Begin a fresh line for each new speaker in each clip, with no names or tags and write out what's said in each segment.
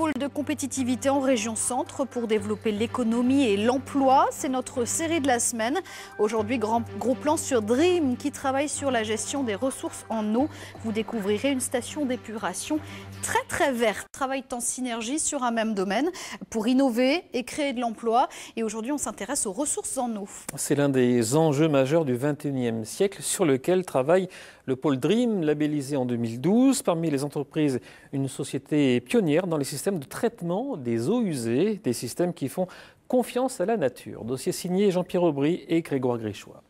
Pôle de compétitivité en région centre pour développer l'économie et l'emploi. C'est notre série de la semaine. Aujourd'hui, gros plan sur Dream qui travaille sur la gestion des ressources en eau. Vous découvrirez une station d'épuration très verte. Travaillent en synergie sur un même domaine pour innover et créer de l'emploi. Et aujourd'hui, on s'intéresse aux ressources en eau. C'est l'un des enjeux majeurs du XXIe siècle sur lequel travaille le pôle Dream, labellisé en 2012. Parmi les entreprises, une société pionnière dans les systèmes de traitement des eaux usées, des systèmes qui font confiance à la nature. Dossier signé Jean-Pierre Aubry et Grégoire Gréchois.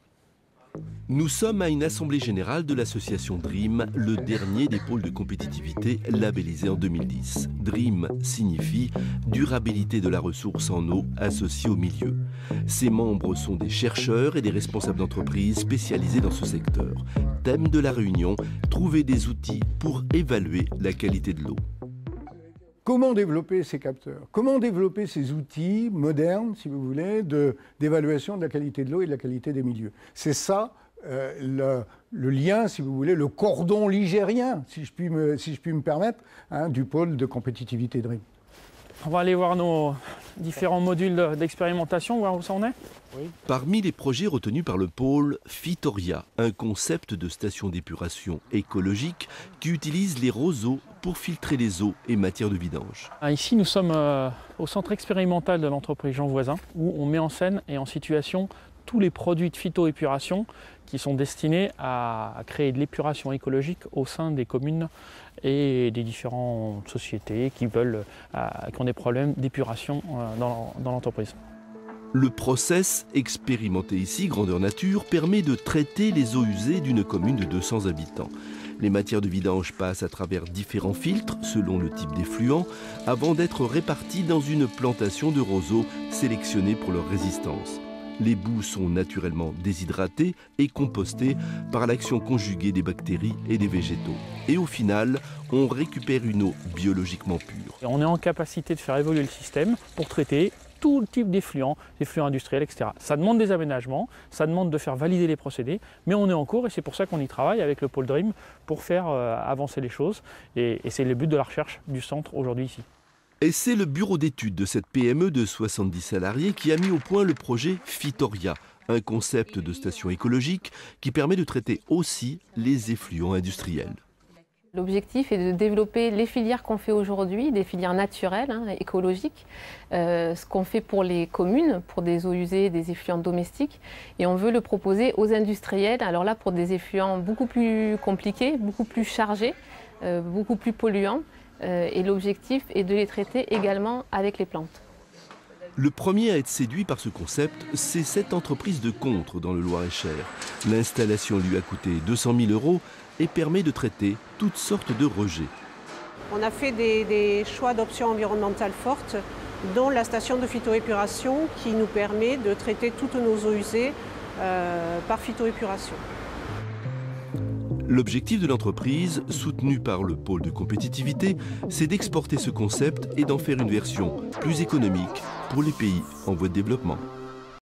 Nous sommes à une assemblée générale de l'association Dream, le dernier des pôles de compétitivité labellisés en 2010. Dream signifie durabilité de la ressource en eau associée au milieu. Ses membres sont des chercheurs et des responsables d'entreprises spécialisés dans ce secteur. Thème de la réunion, trouver des outils pour évaluer la qualité de l'eau.
Comment développer ces capteurs? Comment développer ces outils modernes, si vous voulez, d'évaluation de la qualité de l'eau et de la qualité des milieux? C'est ça le lien, si vous voulez, le cordon ligérien, si je puis me permettre, du pôle de compétitivité Dream.
On va aller voir nos différents modules d'expérimentation, voir où ça en est.
Oui. Parmi les projets retenus par le pôle, Fitoria, un concept de station d'épuration écologique qui utilise les roseaux pour filtrer les eaux et matières de vidange.
Ici, nous sommes au centre expérimental de l'entreprise Jean Voisin, où on met en scène et en situation tous les produits de phytoépuration qui sont destinés à créer de l'épuration écologique au sein des communes et des différentes sociétés qui ont des problèmes d'épuration dans l'entreprise.
Le process expérimenté ici, grandeur nature, permet de traiter les eaux usées d'une commune de 200 habitants. Les matières de vidange passent à travers différents filtres selon le type d'effluent avant d'être réparties dans une plantation de roseaux sélectionnés pour leur résistance. Les boues sont naturellement déshydratées et compostées par l'action conjuguée des bactéries et des végétaux. Et au final, on récupère une eau biologiquement pure.
Et on est en capacité de faire évoluer le système pour traiter tout le type d'effluents, effluents industriels, etc. Ça demande des aménagements, ça demande de faire valider les procédés, mais on est en cours et c'est pour ça qu'on y travaille avec le pôle Dream pour faire avancer les choses. Et c'est le but de la recherche du centre aujourd'hui ici.
Et c'est le bureau d'études de cette PME de 70 salariés qui a mis au point le projet Fitoria, un concept de station écologique qui permet de traiter aussi les effluents industriels.
L'objectif est de développer les filières qu'on fait aujourd'hui, des filières naturelles, écologiques, ce qu'on fait pour les communes, pour des eaux usées, des effluents domestiques, et on veut le proposer aux industriels, alors là pour des effluents beaucoup plus compliqués, beaucoup plus chargés, beaucoup plus polluants, et l'objectif est de les traiter également avec les plantes.
Le premier à être séduit par ce concept, c'est cette entreprise de Contres dans le Loir-et-Cher. L'installation lui a coûté 200 000 € et permet de traiter toutes sortes de rejets.
On a fait des choix d'options environnementales fortes, dont la station de phytoépuration qui nous permet de traiter toutes nos eaux usées par phytoépuration.
L'objectif de l'entreprise, soutenu par le pôle de compétitivité, c'est d'exporter ce concept et d'en faire une version plus économique pour les pays en voie de développement.